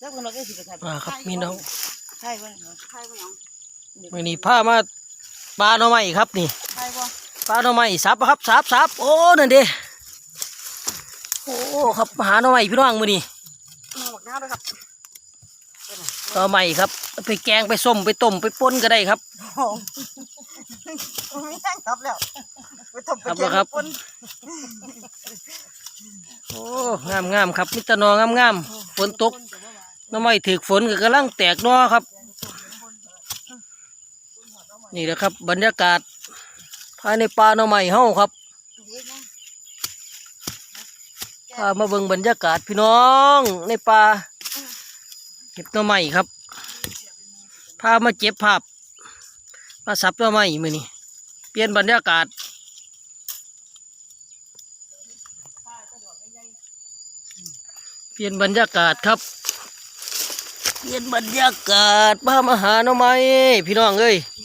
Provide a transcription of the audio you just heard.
แล้วคนเราก็สิไปถ่าย ครับพี่น้อง ใช่เว้ยใช่เว้ย มื้อนี้พามาปลาหน่อไม้ครับนี่ ใช่ป่ะ ปลาหน่อไม้สับครับสับโอ้นั่นเด้โอ้ครับมาหาหน่อไม้พี่น้องมื้อนี้ มาบักน้าด้วยครับ หน่อไม้ครับไปแกงไปส้มไปต้มไปป่นก็ได้ครับ ไม่แห้งครับแล้วไปทำ ครับแล้วครับ โอ้งามครับมิตรนองามฝนตกหน่อไม้ถึกฝนก็กำลังแตกหน่อครับนี่แหละครับบรรยากาศภายในป่าหน่อไม้เฮาครับพามาเบิ่งบรรยากาศพี่น้องในป่าเก็บหน่อไม้ครับพามาเก็บภาพมาสับหน่อไม้มื้อนี้เปลี่ยนบรรยากาศเปลี่ยนบรรยากาศครับเปลี่ยนบรรยากาศพามาหาหน่อไม้พี่น้องเอ้ย ม